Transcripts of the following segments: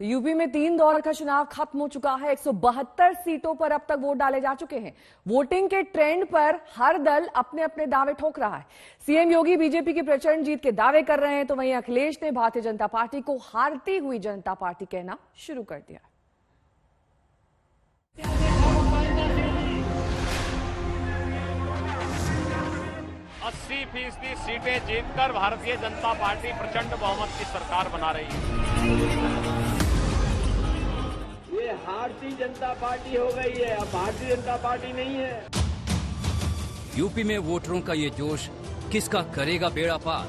तो यूपी में 3 दौर का चुनाव खत्म हो चुका है। 172 सीटों पर अब तक वोट डाले जा चुके हैं। वोटिंग के ट्रेंड पर हर दल अपने अपने दावे ठोक रहा है। सीएम योगी बीजेपी की प्रचंड जीत के दावे कर रहे हैं, तो वहीं अखिलेश ने भारतीय जनता पार्टी को हारती हुई जनता पार्टी कहना शुरू कर दिया। 80% सीटें जीतकर भारतीय जनता पार्टी प्रचंड बहुमत की सरकार बना रही है। ये हारती जनता पार्टी हो गई है, अब भारतीय जनता पार्टी नहीं है। यूपी में वोटरों का ये जोश किसका करेगा बेड़ा पार।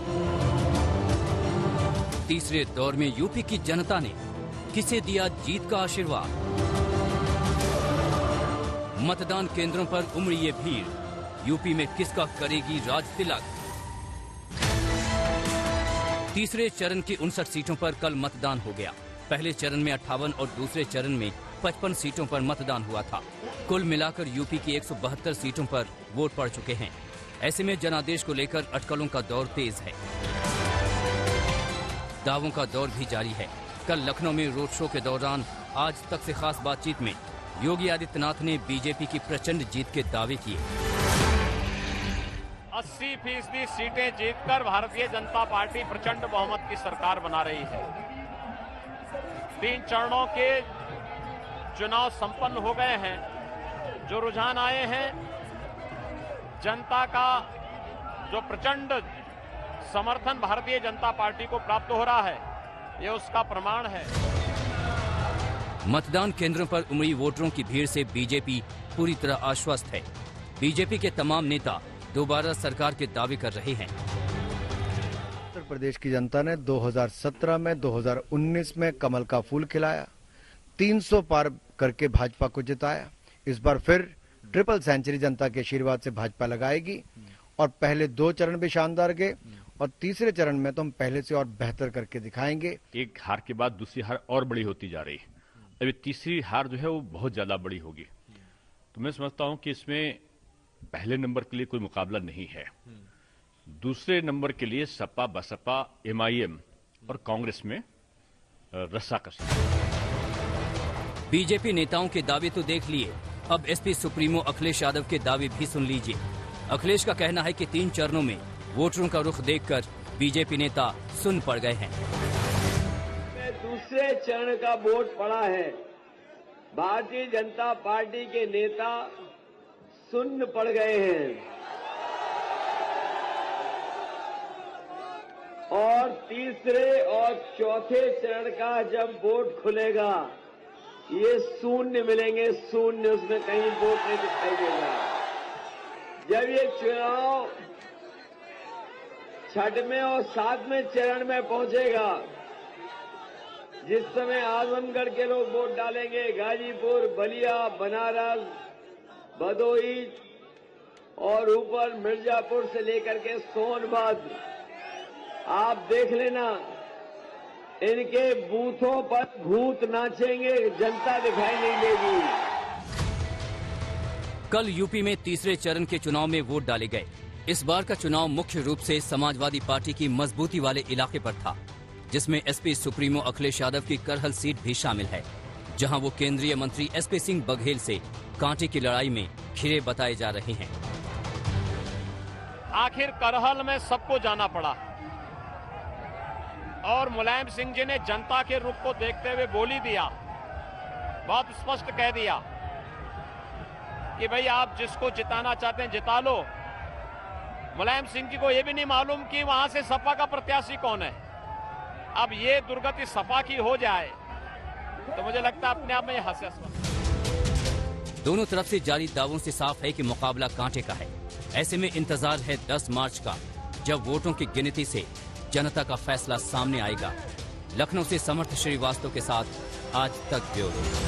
तीसरे दौर में यूपी की जनता ने किसे दिया जीत का आशीर्वाद। मतदान केंद्रों पर उमड़ी ये भीड़, यूपी में किसका करेगी राज तिलक। तीसरे चरण की 59 सीटों पर कल मतदान हो गया। पहले चरण में 58 और दूसरे चरण में 55 सीटों पर मतदान हुआ था। कुल मिलाकर यूपी की 172 सीटों पर वोट पड़ चुके हैं। ऐसे में जनादेश को लेकर अटकलों का दौर तेज है। दावों का दौर भी जारी है। कल लखनऊ में रोड शो के दौरान आज तक से खास बातचीत में योगी आदित्यनाथ ने बीजेपी की प्रचंड जीत के दावे किए। 80% सीटें जीतकर भारतीय जनता पार्टी प्रचंड बहुमत की सरकार बना रही है। 3 चरणों के चुनाव संपन्न हो गए हैं। जो रुझान आए हैं, जनता का जो प्रचंड समर्थन भारतीय जनता पार्टी को प्राप्त हो रहा है, ये उसका प्रमाण है। मतदान केंद्रों पर उमड़ी वोटरों की भीड़ से बीजेपी पूरी तरह आश्वस्त है। बीजेपी के तमाम नेता दोबारा सरकार के दावे कर रहे हैं। उत्तर प्रदेश की जनता ने 2017 में 2019 में कमल का फूल खिलाया, 300 पार करके भाजपा को जिताया। इस बार फिर ट्रिपल सेंचुरी जनता के आशीर्वाद से भाजपा लगाएगी और पहले 2 चरण भी शानदार गए और तीसरे चरण में तो हम पहले से और बेहतर करके दिखाएंगे। एक हार के बाद दूसरी हार और बड़ी होती जा रही है। अभी तीसरी हार जो है वो बहुत ज्यादा बड़ी होगी। तो मैं समझता हूं कि इसमें पहले नंबर के लिए कोई मुकाबला नहीं है। दूसरे नंबर के लिए सपा, बसपा, MIM और कांग्रेस में रस्साकशी। बीजेपी नेताओं के दावे तो देख लिए, अब SP सुप्रीमो अखिलेश यादव के दावे भी सुन लीजिए। अखिलेश का कहना है कि 3 चरणों में वोटरों का रुख देखकर बीजेपी नेता सुन पड़ गए हैं। दूसरे चरण का वोट पड़ा है। भारतीय जनता पार्टी के नेता सुन्न पड़ गए हैं और तीसरे और चौथे चरण का जब वोट खुलेगा, ये शून्य मिलेंगे, शून्य, उसमें कहीं वोट नहीं दिखाई देगा। जब ये चुनाव 6वें और 7वें चरण में पहुंचेगा, जिस समय आजमगढ़ के लोग वोट डालेंगे, गाजीपुर, बलिया, बनारस, भदोही और ऊपर मिर्जापुर से लेकर के सोनभद्र, आप देख लेना, इनके बूथों पर भूत नाचेंगे, जनता दिखाई नहीं देगी। कल यूपी में तीसरे चरण के चुनाव में वोट डाले गए। इस बार का चुनाव मुख्य रूप से समाजवादी पार्टी की मजबूती वाले इलाके पर था, जिसमें SP सुप्रीमो अखिलेश यादव की करहल सीट भी शामिल है, जहां वो केंद्रीय मंत्री SP सिंह बघेल से कांटे की लड़ाई में खिरे बताए जा रहे हैं। आखिर करहल में सबको जाना पड़ा और मुलायम सिंह जी ने जनता के रुख को देखते हुए बोली दिया, बहुत स्पष्ट कह दिया कि भाई आप जिसको जिताना चाहते हैं जिता लो। मुलायम सिंह जी को यह भी नहीं मालूम कि वहां से सपा का प्रत्याशी कौन है। अब ये दुर्गति सपा की हो जाए तो मुझे लगता है अपने आप में ये हास्यास्पद। दोनों तरफ से जारी दावों से साफ है कि मुकाबला कांटे का है। ऐसे में इंतजार है 10 मार्च का, जब वोटों की गिनती से जनता का फैसला सामने आएगा। लखनऊ से समर्थ श्रीवास्तव के साथ आज तक ब्यूरो।